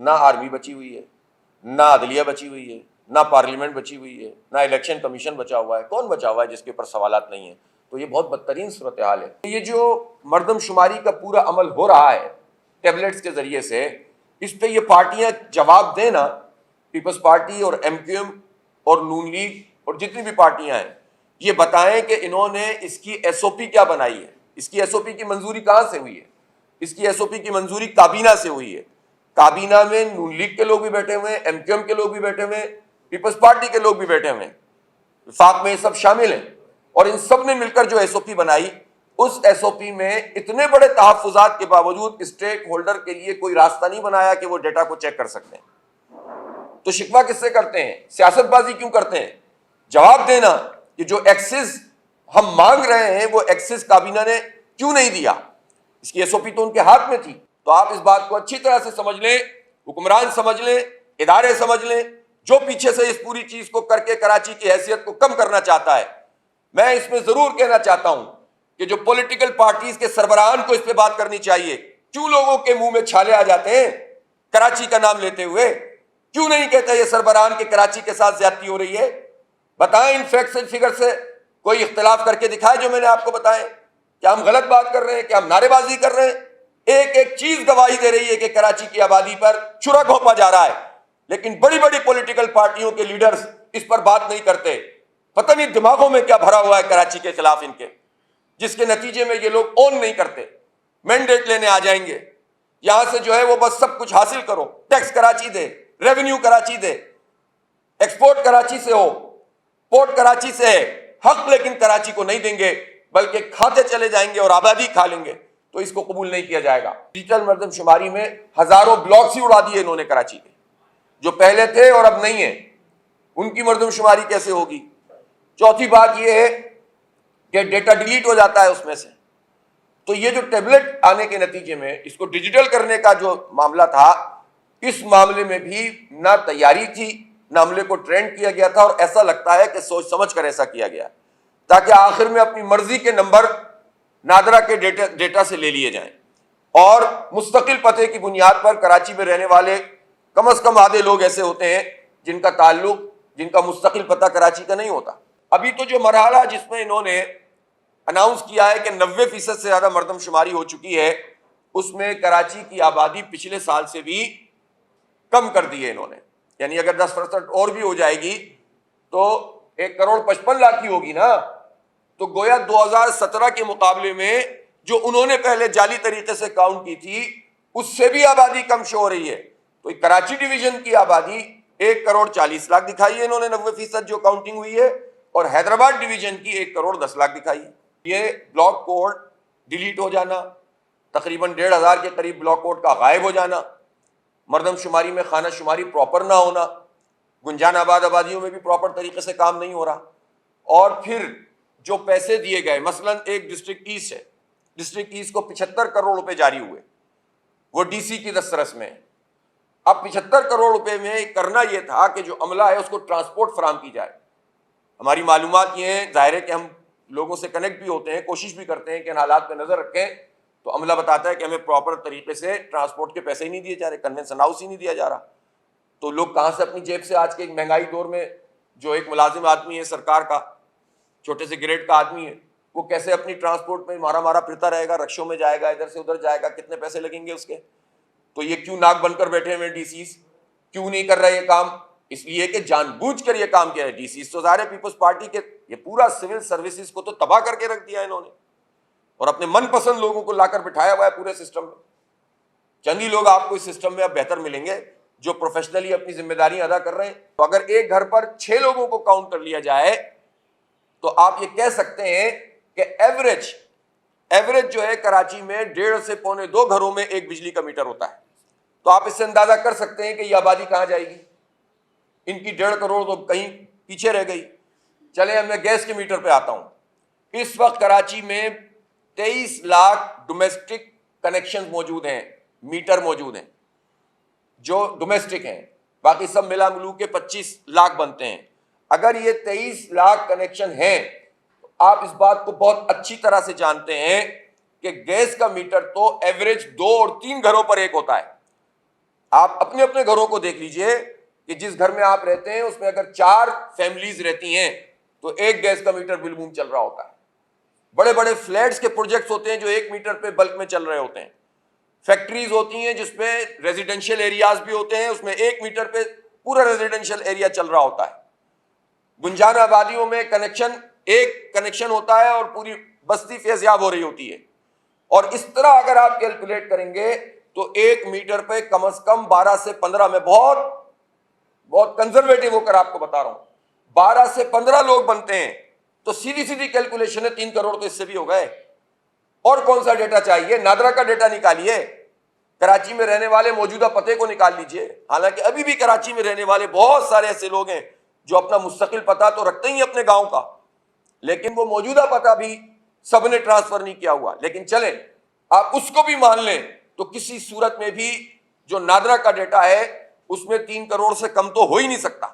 نہ آرمی بچی ہوئی ہے، نہ عدلیہ بچی ہوئی ہے، نہ پارلیمنٹ بچی ہوئی ہے، نہ الیکشن کمیشن بچا ہوا ہے. کون بچا ہوا ہے جس کے اوپر سوالات نہیں ہیں؟ تو یہ بہت بدترین صورتحال ہے. یہ جو مردم شماری کا پورا عمل ہو رہا ہے ٹیبلٹس کے ذریعے سے، اس پہ یہ پارٹیاں جواب دیں نا، پیپلز پارٹی اور ایم کیو ایم اور نون لیگ اور جتنی بھی پارٹیاں ہیں، یہ بتائیں کہ انہوں نے اس کی ایس او پی کیا بنائی ہے، اس کی ایس او پی کی منظوری کہاں سے ہوئی ہے. اس کی ایس او پی کی منظوری کابینہ سے ہوئی ہے. کابینہ میں نون لیگ کے لوگ بھی بیٹھے ہوئے ہیں، ایم کیو ایم کے لوگ بھی بیٹھے ہوئے ہیں، پیپلز پارٹی کے لوگ بھی بیٹھے ہوئے ہیں، وفاق میں یہ سب شامل ہیں. اور ان سب نے مل کر جو ایس او پی بنائی، اس ایس او پی میں اتنے بڑے تحفظات کے باوجود اسٹیک ہولڈر کے لیے کوئی راستہ نہیں بنایا کہ وہ ڈیٹا کو چیک کر سکتے ہیں. تو شکوہ کس سے کرتے ہیں؟ سیاست بازی کیوں کرتے ہیں؟ جواب دینا کہ جو ایکسس ہم مانگ رہے ہیں وہ ایکسس کابینہ نے کیوں نہیں دیا. اس کی ایس او پی تو ان کے ہاتھ میں تھی. تو آپ اس بات کو اچھی طرح سے سمجھ لیں، حکمران سمجھ لیں، ادارے سمجھ لیں، جو پیچھے سے اس پوری چیز کو کر کے کراچی کی حیثیت کو کم کرنا چاہتا ہے. میں اس میں ضرور کہنا چاہتا ہوں کہ جو پولیٹیکل پارٹیز کے سربراہان کو اس پہ بات کرنی چاہیے. کیوں لوگوں کے منہ میں چھالے آ جاتے ہیں کراچی کا نام لیتے ہوئے؟ کیوں نہیں کہتے یہ سربراہان کہ کراچی کے ساتھ زیادتی ہو رہی ہے؟ بتائیں ان فیکٹس اینڈ فگر سے کوئی اختلاف کر کے دکھائے جو میں نے آپ کو بتائے. کیا ہم غلط بات کر رہے ہیں؟ کیا ہم نعرے بازی کر رہے ہیں؟ ایک ایک چیز گواہی دے رہی ہے کہ کراچی کی آبادی پر چھرا گھونپا جا رہا ہے، لیکن بڑی بڑی پولیٹیکل پارٹیوں کے لیڈرز اس پر بات نہیں کرتے. پتہ نہیں دماغوں میں کیا بھرا ہوا ہے کراچی کے خلاف ان کے، جس کے نتیجے میں یہ لوگ اون نہیں کرتے. مینڈیٹ لینے آ جائیں گے یہاں سے، جو ہے وہ بس سب کچھ حاصل کرو، ٹیکس کراچی دے، ریونیو کراچی دے، ایکسپورٹ کراچی سے ہو، پورٹ کراچی سے ہے، حق لیکن کراچی کو نہیں دیں گے، بلکہ کھاتے چلے جائیں گے اور آبادی کھا لیں گے. تو اس کو قبول نہیں کیا جائے گا. ڈیجیٹل مردم شماری میں ہزاروں بلاکس ہی اڑا دیے انہوں نے کراچی کے، جو پہلے تھے اور اب نہیں ہیں. ان کی مردم شماری کیسے ہوگی؟ چوتھی بات یہ ہے کہ ڈیٹا ڈیلیٹ ہو جاتا ہے اس میں سے. تو یہ جو ٹیبلٹ آنے کے نتیجے میں اس کو ڈیجیٹل کرنے کا جو معاملہ تھا، اس معاملے میں بھی نہ تیاری تھی، نہ عملے کو ٹرینڈ کیا گیا تھا، اور ایسا لگتا ہے کہ سوچ سمجھ کر ایسا کیا گیا تاکہ آخر میں اپنی مرضی کے نمبر نادرا کے ڈیٹا سے لے لیے جائیں. اور مستقل پتے کی بنیاد پر کراچی میں رہنے والے کم از کم آدھے لوگ ایسے ہوتے ہیں جن کا تعلق، جن کا مستقل پتہ کراچی کا نہیں ہوتا. ابھی تو جو مرحلہ جس میں انہوں نے اناؤنس کیا ہے کہ 90% سے زیادہ مردم شماری ہو چکی ہے، اس میں کراچی کی آبادی پچھلے سال سے بھی کم کر دی ہے انہوں نے. یعنی اگر 10% اور بھی ہو جائے گی تو 1,55,00,000 کی ہوگی نا. تو گویا 2017 کے مقابلے میں جو انہوں نے پہلے جعلی طریقے سے کاؤنٹ کی تھی، اس سے بھی آبادی کم شو ہو رہی ہے. تو کراچی ڈویژن کی آبادی 1,40,00,000 دکھائی ہے انہوں نے، 90% جو کاؤنٹنگ ہوئی ہے، اور حیدرآباد ڈویژن کی 1,10,00,000 دکھائی ہے. یہ بلاک کوڈ ڈیلیٹ ہو جانا، تقریباً 1,500 کے قریب بلاک کوڈ کا غائب ہو جانا، مردم شماری میں خانہ شماری پراپر نہ ہونا، گنجان آباد آبادیوں میں بھی پراپر طریقے سے کام نہیں ہو رہا. اور پھر جو پیسے دیے گئے، مثلاً ایک ڈسٹرکٹ ایسٹ ہے، ڈسٹرکٹ ایسٹ کو 75 کروڑ روپے جاری ہوئے، وہ ڈی سی کی دسترس میں. اب 75 کروڑ روپے میں کرنا یہ تھا کہ جو عملہ ہے اس کو ٹرانسپورٹ فراہم کی جائے. ہماری معلومات یہ ہیں، ظاہر ہے کہ ہم لوگوں سے کنیکٹ بھی ہوتے ہیں، کوشش بھی کرتے ہیں کہ ان حالات پہ نظر رکھیں. تو عملہ بتاتا ہے کہ ہمیں پراپر طریقے سے ٹرانسپورٹ کے پیسے ہی نہیں دیے جا رہے، کنونشن ہاؤس ہی نہیں دیا جا رہا. تو لوگ کہاں سے اپنی جیب سے، آج کے ایک مہنگائی دور میں جو ایک ملازم آدمی ہے سرکار کا، چھوٹے سے گریڈ کا آدمی ہے، وہ کیسے اپنی ٹرانسپورٹ میں مارا مارا پھرتا رہے گا، رکشوں میں جائے گا، ادھر سے ادھر جائے گا، کتنے پیسے لگیں گے اس کے؟ تو یہ کیوں ناک بن کر بیٹھے ہوئے ڈی سیز؟ کیوں نہیں کر رہے یہ کام؟ اس لیے کہ جان بوجھ کر یہ کام کیا ہے. ڈی سیز تو ظاہر ہے پیپلز پارٹی کے، یہ پورا سول سروسز کو تو تباہ کر کے رکھ دیا انہوں نے، اور اپنے من پسند لوگوں کو لا کر بٹھایا ہوا ہے پورے سسٹم میں. چند ہی لوگ آپ کو اس سسٹم میں اب بہتر ملیں گے جو پروفیشنلی اپنی ذمہ داریاں ادا کر رہے ہیں. تو اگر ایک گھر پر 6 لوگوں کو کاؤنٹ کر لیا جائے تو آپ یہ کہہ سکتے ہیں کہ ایوریج جو ہے کراچی میں 1.5 سے 1.25 گھروں میں ایک بجلی کا میٹر ہوتا ہے. تو آپ اس سے اندازہ کر سکتے ہیں کہ یہ آبادی کہاں جائے گی. ان کی 1.5 کروڑ تو کہیں پیچھے رہ گئی. چلے اب میں گیس کے میٹر پہ آتا ہوں. اس وقت کراچی میں 23 لاکھ ڈومیسٹک کنیکشن موجود ہیں، میٹر موجود ہیں جو ڈومیسٹک ہیں، باقی سب ملا ملو کے 25 لاکھ بنتے ہیں. اگر یہ 23 لاکھ کنیکشن ہیں تو آپ اس بات کو بہت اچھی طرح سے جانتے ہیں کہ گیس کا میٹر تو ایوریج 2 اور 3 گھروں پر ایک ہوتا ہے. آپ اپنے اپنے گھروں کو دیکھ لیجئے کہ جس گھر میں آپ رہتے ہیں اس میں اگر 4 فیملیز رہتی ہیں تو 1 گیس کا میٹر بل بوم چل رہا ہوتا ہے. بڑے بڑے فلیٹس کے پروجیکٹس ہوتے ہیں جو 1 میٹر پہ بلک میں چل رہے ہوتے ہیں. فیکٹریز ہوتی ہیں جس میں ریزیڈینشیل ایریاز بھی ہوتے ہیں, اس میں 1 میٹر پہ پورا ریزیڈینشیل ایریا چل رہا ہوتا ہے. گنجان آبادیوں میں ایک کنیکشن ہوتا ہے اور پوری بستی فیضیاب ہو رہی ہوتی ہے. اور اس طرح اگر آپ کیلکولیٹ کریں گے تو 1 میٹر پہ کم از کم 12 سے 15, میں بہت کنزرویٹو ہو کر آپ کو بتا رہا ہوں, 12 سے 15 لوگ بنتے ہیں. تو سیدھی سیدھی کیلکولیشن ہے 3 کروڑ تو اس سے بھی ہو گئے. اور کون سا ڈیٹا چاہیے؟ نادرا کا ڈیٹا نکالیے, کراچی میں رہنے والے موجودہ پتے کو نکال لیجئے. حالانکہ ابھی بھی کراچی میں رہنے والے بہت سارے ایسے لوگ ہیں جو اپنا مستقل پتہ تو رکھتے ہی اپنے گاؤں کا, لیکن وہ موجودہ پتہ بھی سب نے ٹرانسفر نہیں کیا ہوا. لیکن چلیں آپ اس کو بھی مان لیں تو کسی صورت میں بھی جو نادرا کا ڈیٹا ہے اس میں 3 کروڑ سے کم تو ہو ہی نہیں سکتا.